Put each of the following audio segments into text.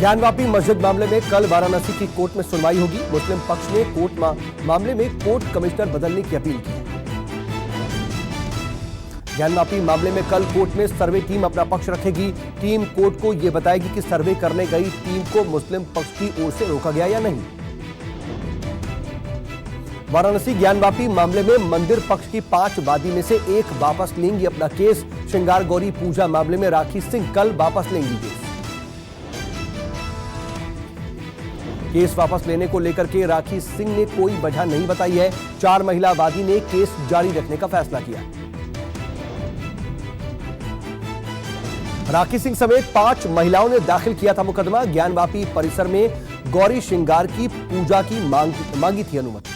ज्ञानवापी मस्जिद मामले में कल वाराणसी की कोर्ट में सुनवाई होगी। मुस्लिम पक्ष ने मामले में कोर्ट कमिश्नर बदलने की अपील की है। ज्ञानवापी मामले में कल कोर्ट में सर्वे टीम अपना पक्ष रखेगी। टीम कोर्ट को यह बताएगी कि सर्वे करने गई टीम को मुस्लिम पक्ष की ओर से रोका गया या नहीं। वाराणसी ज्ञानवापी मामले में मंदिर पक्ष की 5 वादी में से एक वापस लेंगी अपना केस। श्रृंगार गौरी पूजा मामले में राखी सिंह कल वापस लेंगी केस वापस लेने को लेकर के राखी सिंह ने कोई वजह नहीं बताई है। 4 महिला वादी ने केस जारी रखने का फैसला किया। राखी सिंह समेत 5 महिलाओं ने दाखिल किया था मुकदमा। ज्ञानवापी परिसर में गौरी श्रृंगार की पूजा की मांगी थी अनुमति।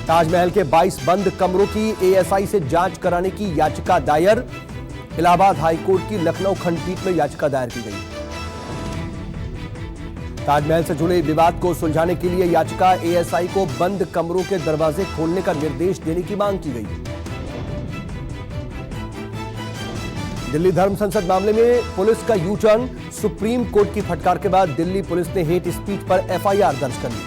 ताजमहल के 22 बंद कमरों की एएसआई से जांच कराने की याचिका दायर। इलाहाबाद हाईकोर्ट की लखनऊ खंडपीठ में याचिका दायर की गई। ताजमहल से जुड़े विवाद को सुलझाने के लिए याचिका एएसआई को बंद कमरों के दरवाजे खोलने का निर्देश देने की मांग की गई। दिल्ली धर्म संसद मामले में पुलिस का यू टर्न। सुप्रीम कोर्ट की फटकार के बाद दिल्ली पुलिस ने हेट स्पीच पर एफआईआर दर्ज कर ली।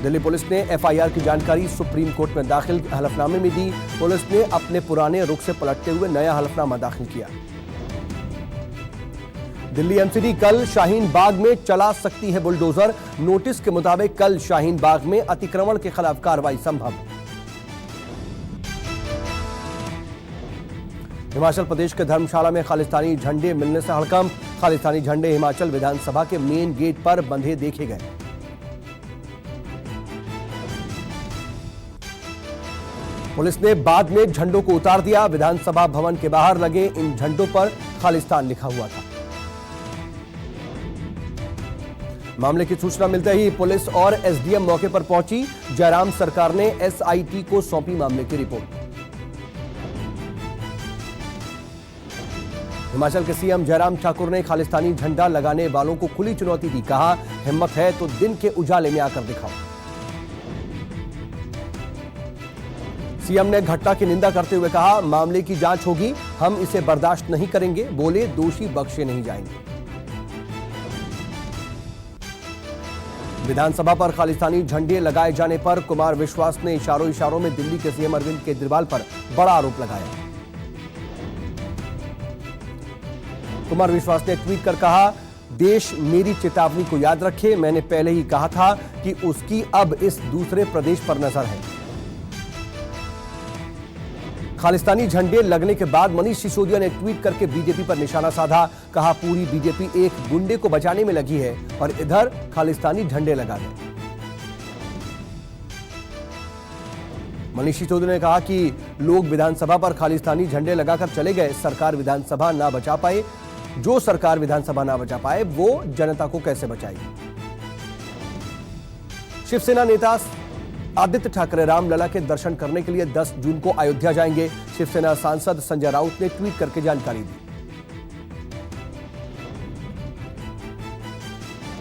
दिल्ली पुलिस ने एफआईआर की जानकारी सुप्रीम कोर्ट में दाखिल हलफनामे में दी। पुलिस ने अपने पुराने रुख से पलटते हुए नया हलफनामा दाखिल किया। दिल्ली एमसीडी कल शाहीन बाग में चला सकती है बुलडोजर। नोटिस के मुताबिक कल शाहीन बाग में अतिक्रमण के खिलाफ कार्रवाई संभव। हिमाचल प्रदेश के धर्मशाला में खालिस्तानी झंडे मिलने से हड़कंप। खालिस्तानी झंडे हिमाचल विधानसभा के मेन गेट पर बंधे देखे गए। पुलिस ने बाद में झंडों को उतार दिया। विधानसभा भवन के बाहर लगे इन झंडों पर खालिस्तान लिखा हुआ था। मामले की सूचना मिलते ही पुलिस और एसडीएम मौके पर पहुंची। जयराम सरकार ने एसआईटी को सौंपी मामले की रिपोर्ट। हिमाचल के सीएम जयराम ठाकुर ने खालिस्तानी झंडा लगाने वालों को खुली चुनौती दी। कहा, हिम्मत है तो दिन के उजाले में आकर दिखाओ। सीएम ने घटना की निंदा करते हुए कहा, मामले की जांच होगी, हम इसे बर्दाश्त नहीं करेंगे। बोले, दोषी बख्शे नहीं जाएंगे। विधानसभा पर खालिस्तानी झंडे लगाए जाने पर कुमार विश्वास ने इशारों में दिल्ली के सीएम अरविंद केजरीवाल पर बड़ा आरोप लगाया। कुमार विश्वास ने ट्वीट कर कहा, देश मेरी चेतावनी को याद रखे। मैंने पहले ही कहा था कि उसकी अब इस दूसरे प्रदेश पर नजर है। खालिस्तानी झंडे लगने के बाद मनीष सिसोदिया ने ट्वीट करके बीजेपी पर निशाना साधा। कहा, पूरी बीजेपी एक गुंडे को बचाने में लगी है और इधर खालिस्तानी झंडे लगा गए। मनीष सिसोदिया ने कहा कि लोग विधानसभा पर खालिस्तानी झंडे लगाकर चले गए। सरकार विधानसभा ना बचा पाए। जो सरकार विधानसभा ना बचा पाए वो जनता को कैसे बचाएगी। शिवसेना नेता आदित्य ठाकरे रामलला के दर्शन करने के लिए 10 जून को अयोध्या जाएंगे। शिवसेना सांसद संजय राउत ने ट्वीट करके जानकारी दी।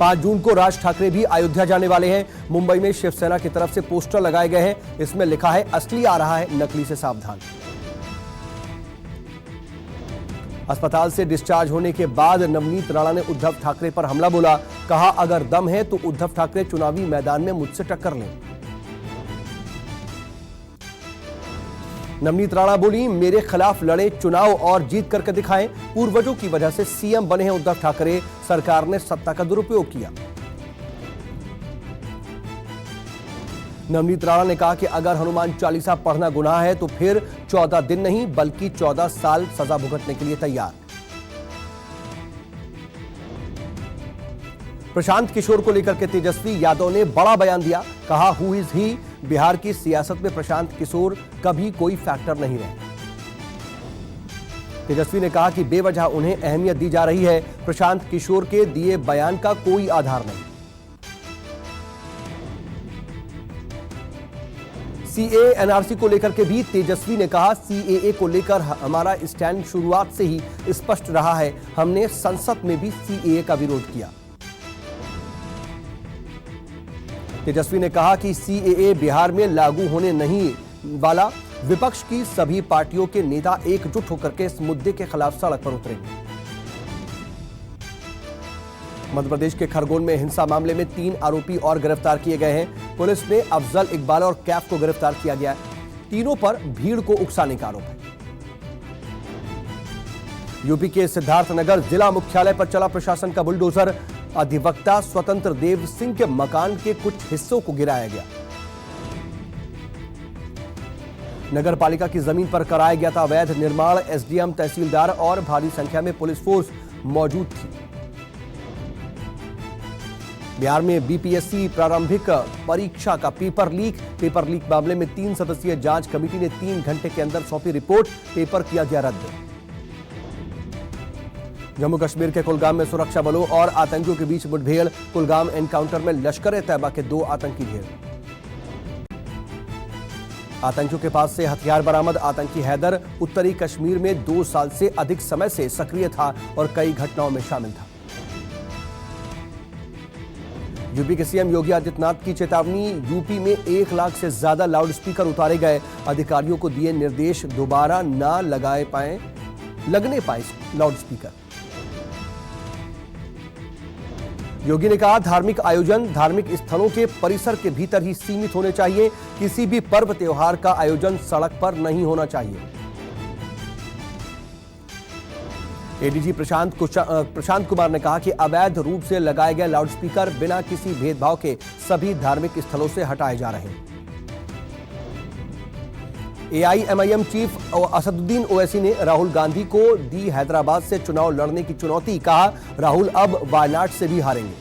5 जून को राज ठाकरे भी अयोध्या जाने वाले हैं। मुंबई में शिवसेना की तरफ से पोस्टर लगाए गए हैं। इसमें लिखा है, असली आ रहा है, नकली से सावधान। अस्पताल से डिस्चार्ज होने के बाद नवनीत राणा ने उद्धव ठाकरे पर हमला बोला। कहा, अगर दम है तो उद्धव ठाकरे चुनावी मैदान में मुझसे टक्कर लें। नवनीत राणा बोली, मेरे खिलाफ लड़े, चुनाव और जीत करके दिखाएं। पूर्वजों की वजह से सीएम बने हैं उद्धव ठाकरे। सरकार ने सत्ता का दुरुपयोग किया। नवनीत राणा ने कहा कि अगर हनुमान चालीसा पढ़ना गुनाह है तो फिर 14 दिन नहीं बल्कि 14 साल सजा भुगतने के लिए तैयार। प्रशांत किशोर को लेकर के तेजस्वी यादव ने बड़ा बयान दिया। कहा, हु इज ही। बिहार की सियासत में प्रशांत किशोर कभी कोई फैक्टर नहीं रहे। तेजस्वी ने कहा कि बेवजह उन्हें अहमियत दी जा रही है। प्रशांत किशोर के दिए बयान का कोई आधार नहीं। सीएए एनआरसी को लेकर के भी तेजस्वी ने कहा, सीएए को लेकर हमारा स्टैंड शुरुआत से ही स्पष्ट रहा है। हमने संसद में भी सीएए का विरोध किया। तेजस्वी ने कहा कि सीएए बिहार में लागू होने नहीं वाला। विपक्ष की सभी पार्टियों के नेता एकजुट होकर के इस मुद्दे के खिलाफ सड़क पर उतरेंगे। मध्य प्रदेश के खरगोन में हिंसा मामले में 3 आरोपी और गिरफ्तार किए गए हैं। पुलिस ने अफजल, इकबाल और कैफ को गिरफ्तार किया गया है। तीनों पर भीड़ को उकसाने का आरोप है। यूपी के सिद्धार्थनगर जिला मुख्यालय पर चला प्रशासन का बुलडोजर। अधिवक्ता स्वतंत्र देव सिंह के मकान के कुछ हिस्सों को गिराया गया। नगर पालिका की जमीन पर कराया गया था अवैध निर्माण। एसडीएम, तहसीलदार और भारी संख्या में पुलिस फोर्स मौजूद थी। बिहार में बीपीएससी प्रारंभिक परीक्षा का पेपर लीक मामले में 3 सदस्यीय जांच कमेटी ने 3 घंटे के अंदर सौंपी रिपोर्ट। पेपर किया गया रद्द। जम्मू कश्मीर के कुलगाम में सुरक्षा बलों और आतंकियों के बीच मुठभेड़। कुलगाम एनकाउंटर में लश्कर-ए-तैयबा के 2 आतंकी ढेर। आतंकियों के पास से हथियार बरामद। आतंकी हैदर उत्तरी कश्मीर में 2 साल से अधिक समय से सक्रिय था और कई घटनाओं में शामिल था। यूपी के सीएम योगी आदित्यनाथ की चेतावनी। यूपी में 1 लाख से ज्यादा लाउडस्पीकर उतारे गए। अधिकारियों को दिए निर्देश, दोबारा ना लगने पाए लाउडस्पीकर। योगी ने कहा, धार्मिक आयोजन धार्मिक स्थलों के परिसर के भीतर ही सीमित होने चाहिए। किसी भी पर्व त्योहार का आयोजन सड़क पर नहीं होना चाहिए। एडीजी प्रशांत कुमार ने कहा कि अवैध रूप से लगाए गए लाउडस्पीकर बिना किसी भेदभाव के सभी धार्मिक स्थलों से हटाए जा रहे हैं। एआईएमआईएम चीफ असदुद्दीन ओवैसी ने राहुल गांधी को दी हैदराबाद से चुनाव लड़ने की चुनौती। कहा, राहुल अब वायनाड से भी हारेंगे।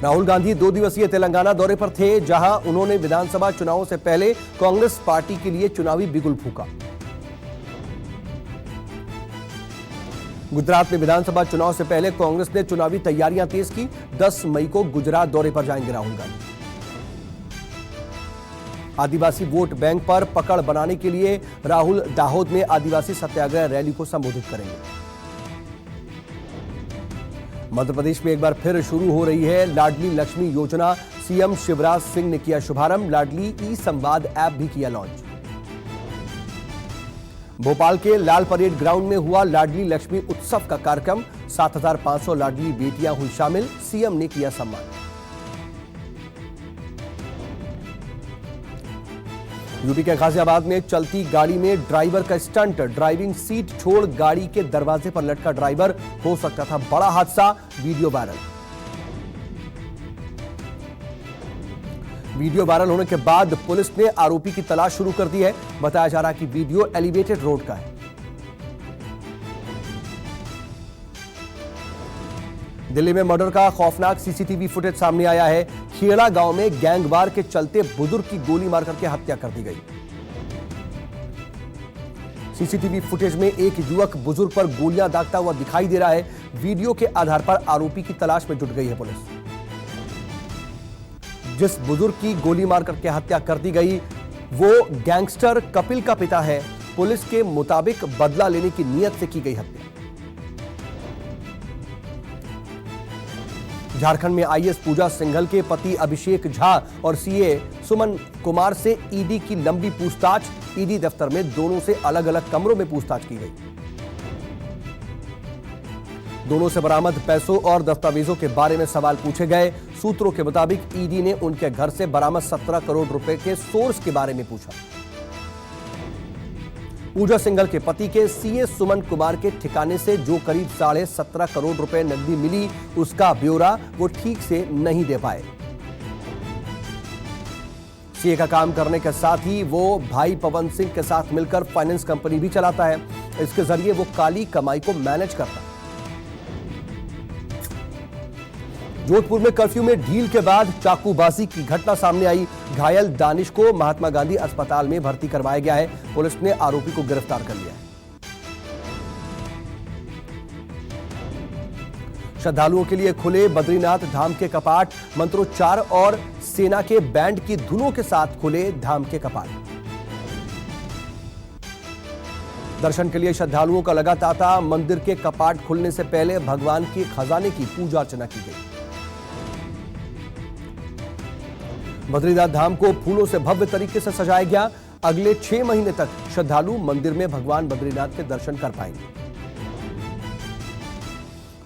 राहुल गांधी 2 दिवसीय तेलंगाना दौरे पर थे, जहां उन्होंने विधानसभा चुनावों से पहले कांग्रेस पार्टी के लिए चुनावी बिगुल फूंका। गुजरात में विधानसभा चुनाव से पहले कांग्रेस ने चुनावी तैयारियां तेज की। 10 मई को गुजरात दौरे पर जाएंगे राहुल गांधी। आदिवासी वोट बैंक पर पकड़ बनाने के लिए राहुल दाहोद में आदिवासी सत्याग्रह रैली को संबोधित करेंगे। मध्य प्रदेश में एक बार फिर शुरू हो रही है लाडली लक्ष्मी योजना। सीएम शिवराज सिंह ने किया शुभारंभ। लाडली ई संवाद ऐप भी किया लॉन्च। भोपाल के लाल परेड ग्राउंड में हुआ लाडली लक्ष्मी उत्सव का कार्यक्रम। 7,500 लाडली बेटियां हुई शामिल। सीएम ने किया सम्मान। यूपी के गाजियाबाद में चलती गाड़ी में ड्राइवर का स्टंट। ड्राइविंग सीट छोड़ गाड़ी के दरवाजे पर लटका ड्राइवर। हो सकता था बड़ा हादसा। वीडियो वायरल होने के बाद पुलिस ने आरोपी की तलाश शुरू कर दी है। बताया जा रहा है कि वीडियो एलिवेटेड रोड का है। दिल्ली में मर्डर का खौफनाक सीसीटीवी फुटेज सामने आया है। खेड़ा गांव में गैंगवार के चलते बुजुर्ग की गोली मारकर के हत्या कर दी गई। सीसीटीवी फुटेज में एक युवक बुजुर्ग पर गोलियां दागता हुआ दिखाई दे रहा है। वीडियो के आधार पर आरोपी की तलाश में जुट गई है पुलिस। जिस बुजुर्ग की गोली मारकर के हत्या कर दी गई वो गैंगस्टर कपिल का पिता है। पुलिस के मुताबिक बदला लेने की नीयत से की गई हत्या। झारखंड में आईएएस पूजा सिंघल के पति अभिषेक झा और सीए सुमन कुमार से ईडी की लंबी पूछताछ। ईडी दफ्तर में दोनों से अलग अलग कमरों में पूछताछ की गई। दोनों से बरामद पैसों और दस्तावेजों के बारे में सवाल पूछे गए। सूत्रों के मुताबिक ईडी ने उनके घर से बरामद 17 करोड़ रुपए के सोर्स के बारे में पूछा। पूजा सिंघल के पति के सीए सुमन कुमार के ठिकाने से जो करीब 17.5 करोड़ रुपए नकदी मिली, उसका ब्यौरा वो ठीक से नहीं दे पाए। सीए का काम करने के साथ ही वो भाई पवन सिंह के साथ मिलकर फाइनेंस कंपनी भी चलाता है। इसके जरिए वो काली कमाई को मैनेज करता है। जोधपुर में कर्फ्यू में ढील के बाद चाकूबाजी की घटना सामने आई। घायल दानिश को महात्मा गांधी अस्पताल में भर्ती करवाया गया है। पुलिस ने आरोपी को गिरफ्तार कर लिया है। श्रद्धालुओं के लिए खुले बद्रीनाथ धाम के कपाट। मंत्रोच्चार और सेना के बैंड की धुनों के साथ खुले धाम के कपाट। दर्शन के लिए श्रद्धालुओं का लगा तांता। मंदिर के कपाट खुलने से पहले भगवान के खजाने की पूजा अर्चना की गई। बद्रीनाथ धाम को फूलों से भव्य तरीके से सजाया गया। अगले 6 महीने तक श्रद्धालु मंदिर में भगवान बद्रीनाथ के दर्शन कर पाएंगे।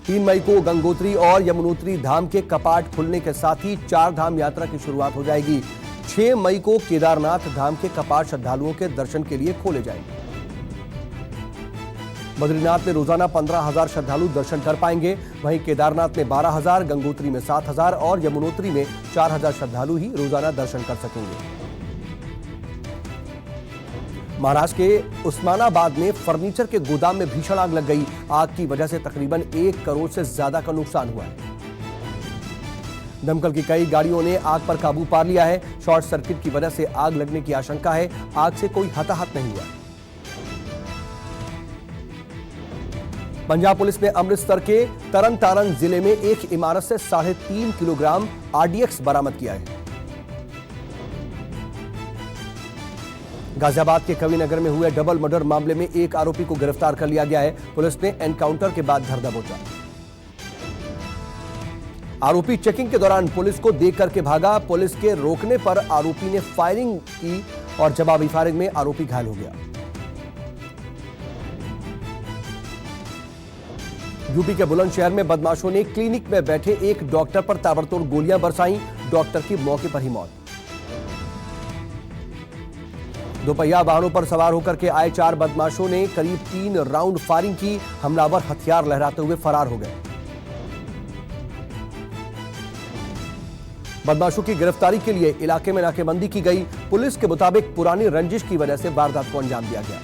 3 मई को गंगोत्री और यमुनोत्री धाम के कपाट खुलने के साथ ही 4 धाम यात्रा की शुरुआत हो जाएगी। 6 मई को केदारनाथ धाम के कपाट श्रद्धालुओं के दर्शन के लिए खोले जाएंगे। बद्रीनाथ में रोजाना 15,000 श्रद्धालु दर्शन कर पाएंगे। वहीं केदारनाथ में 12,000, गंगोत्री में 7,000 और यमुनोत्री में 4,000 श्रद्धालु ही रोजाना दर्शन कर सकेंगे। महाराष्ट्र के उस्मानाबाद में फर्नीचर के गोदाम में भीषण आग लग गई। आग की वजह से तकरीबन 1 करोड़ से ज्यादा का नुकसान हुआ है। दमकल की कई गाड़ियों ने आग पर काबू पा लिया है। शॉर्ट सर्किट की वजह से आग लगने की आशंका है। आग से कोई हताहत नहीं हुआ। पंजाब पुलिस ने अमृतसर के तरन तारण जिले में एक इमारत से 3.5 किलोग्राम आरडीएक्स बरामद किया है। गाजियाबाद के कविनगर में हुए डबल मर्डर मामले में एक आरोपी को गिरफ्तार कर लिया गया है। पुलिस ने एनकाउंटर के बाद धर दबोचा। आरोपी चेकिंग के दौरान पुलिस को देख करके भागा। पुलिस के रोकने पर आरोपी ने फायरिंग की और जवाबी फायरिंग में आरोपी घायल हो गया। यूपी के बुलंदशहर में बदमाशों ने क्लिनिक में बैठे एक डॉक्टर पर ताबड़तोड़ गोलियां बरसाईं। डॉक्टर की मौके पर ही मौत। दोपहिया वाहनों पर सवार होकर के आए 4 बदमाशों ने करीब 3 राउंड फायरिंग की। हमलावर हथियार लहराते हुए फरार हो गए। बदमाशों की गिरफ्तारी के लिए इलाके में नाकेबंदी की गई। पुलिस के मुताबिक पुरानी रंजिश की वजह से वारदात को अंजाम दिया गया।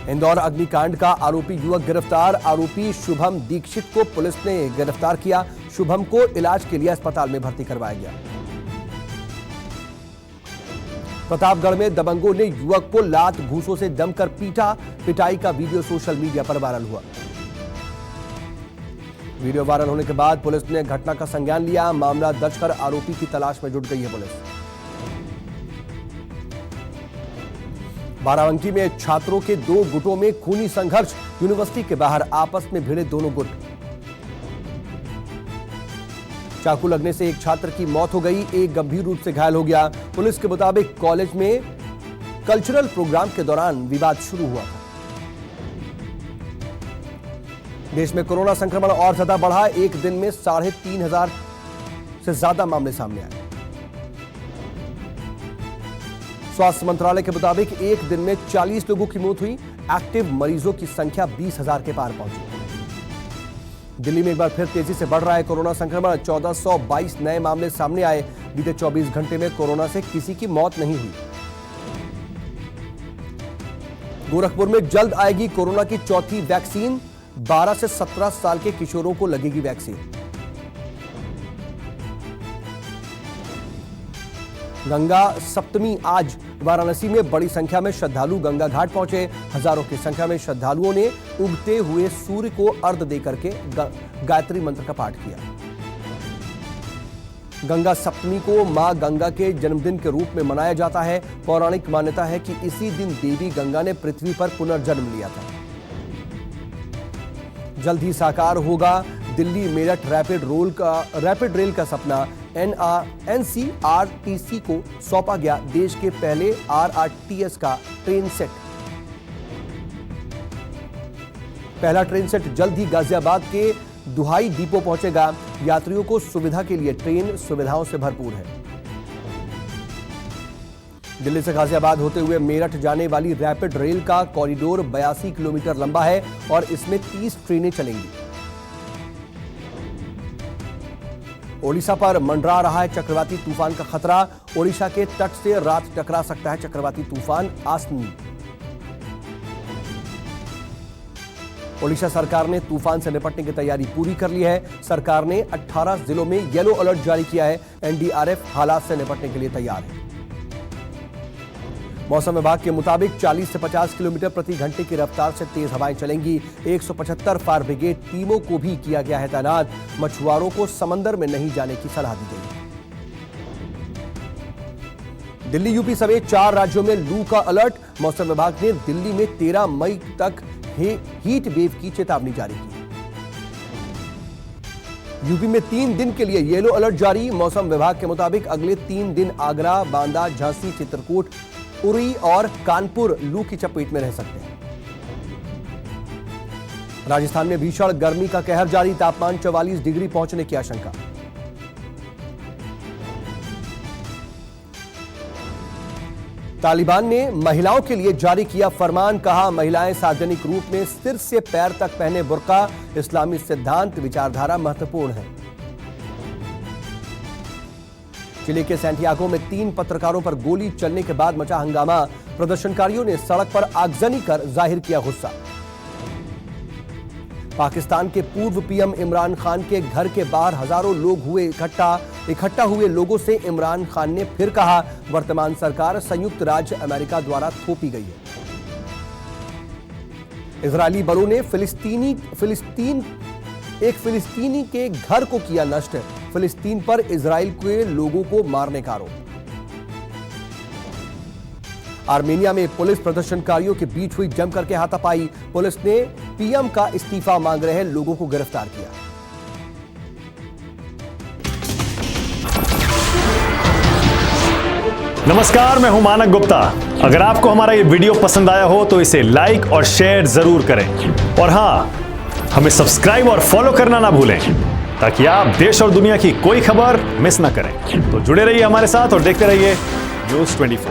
इंदौर अग्निकांड का आरोपी युवक गिरफ्तार। आरोपी शुभम दीक्षित को पुलिस ने गिरफ्तार किया। शुभम को इलाज के लिए अस्पताल में भर्ती करवाया गया। प्रतापगढ़ में दबंगों ने युवक को लात घूंसों से जमकर पीटा। पिटाई का वीडियो सोशल मीडिया पर वायरल हुआ। वीडियो वायरल होने के बाद पुलिस ने घटना का संज्ञान लिया। मामला दर्ज कर आरोपी की तलाश में जुट गई है पुलिस। बाराबंकी में छात्रों के 2 गुटों में खूनी संघर्ष। यूनिवर्सिटी के बाहर आपस में भिड़े दोनों गुट। चाकू लगने से एक छात्र की मौत हो गई। एक गंभीर रूप से घायल हो गया। पुलिस के मुताबिक कॉलेज में कल्चरल प्रोग्राम के दौरान विवाद शुरू हुआ था। देश में कोरोना संक्रमण और ज्यादा बढ़ा। एक दिन में 3,500 से ज्यादा मामले सामने आए। स्वास्थ्य मंत्रालय के मुताबिक एक दिन में 40 लोगों की मौत हुई। एक्टिव मरीजों की संख्या 20,000 के पार पहुंची। दिल्ली में एक बार फिर तेजी से बढ़ रहा है कोरोना संक्रमण। 1422 नए मामले सामने आए। बीते 24 घंटे में कोरोना से किसी की मौत नहीं हुई। गोरखपुर में जल्द आएगी कोरोना की 4थी वैक्सीन। 12 से 17 साल के किशोरों को लगेगी वैक्सीन। गंगा सप्तमी आज वाराणसी में बड़ी संख्या में श्रद्धालु गंगा घाट पहुंचे। हजारों की संख्या में श्रद्धालुओं ने उगते हुए सूर्य को अर्घ्य देकर के गायत्री मंत्र का पाठ किया। गंगा सप्तमी को मां गंगा के जन्मदिन के रूप में मनाया जाता है। पौराणिक मान्यता है कि इसी दिन देवी गंगा ने पृथ्वी पर पुनर्जन्म लिया था। जल्द ही साकार होगा दिल्ली मेरठ रैपिड रेल का सपना। एनसीआरटीसी को सौंपा गया देश के पहले आरआरटीएस का ट्रेन सेट। पहला ट्रेन सेट जल्द ही गाजियाबाद के दुहाई डिपो पहुंचेगा। यात्रियों को सुविधा के लिए ट्रेन सुविधाओं से भरपूर है। दिल्ली से गाजियाबाद होते हुए मेरठ जाने वाली रैपिड रेल का कॉरिडोर 82 किलोमीटर लंबा है और इसमें 30 ट्रेनें चलेंगी। ओडिशा पर मंडरा रहा है चक्रवाती तूफान का खतरा। ओडिशा के तट से रात टकरा सकता है चक्रवाती तूफान आसनी। ओडिशा सरकार ने तूफान से निपटने की तैयारी पूरी कर ली है। सरकार ने 18 जिलों में येलो अलर्ट जारी किया है। एनडीआरएफ हालात से निपटने के लिए तैयार है। मौसम विभाग के मुताबिक 40 से 50 किलोमीटर प्रति घंटे की रफ्तार से तेज हवाएं चलेंगी। 175 फायर ब्रिगेड टीमों को भी किया गया है तैनात। मछुआरों को समंदर में नहीं जाने की सलाह दी गई। दिल्ली यूपी समेत 4 राज्यों में लू का अलर्ट। मौसम विभाग ने दिल्ली में 13 मई तक हीट वेव की चेतावनी जारी की। यूपी में 3 दिन के लिए येलो अलर्ट जारी। मौसम विभाग के मुताबिक अगले 3 दिन आगरा, बांदा, झांसी, चित्रकूट, उरी और कानपुर लू की चपेट में रह सकते हैं। राजस्थान में भीषण गर्मी का कहर जारी। तापमान 44 डिग्री पहुंचने की आशंका। तालिबान ने महिलाओं के लिए जारी किया फरमान। कहा, महिलाएं सार्वजनिक रूप में सिर से पैर तक पहने बुर्का। इस्लामी सिद्धांत विचारधारा महत्वपूर्ण है। चिली के सैंटियागो में 3 पत्रकारों पर गोली चलने के बाद मचा हंगामा। प्रदर्शनकारियों ने सड़क पर आगजनी कर जाहिर किया गुस्सा। पाकिस्तान के पूर्व पीएम इमरान खान के घर के बाहर हजारों लोग हुए इकट्ठा हुए लोगों से इमरान खान ने फिर कहा, वर्तमान सरकार संयुक्त राज्य अमेरिका द्वारा थोपी गई है। इजरायली बलों ने एक फिलिस्तीनी के घर को किया नष्ट। फिलिस्तीन पर इजराइल के लोगों को मारने का आरोप। आर्मेनिया में पुलिस प्रदर्शनकारियों के बीच हुई जमकर के हाथापाई। पुलिस ने पीएम का इस्तीफा मांग रहे लोगों को गिरफ्तार किया। नमस्कार, मैं हूं मानक गुप्ता। अगर आपको हमारा ये वीडियो पसंद आया हो तो इसे लाइक और शेयर जरूर करें। और हां, हमें सब्सक्राइब और फॉलो करना ना भूलें ताकि आप देश और दुनिया की कोई खबर मिस ना करें। तो जुड़े रहिए हमारे साथ और देखते रहिए न्यूज़ 24।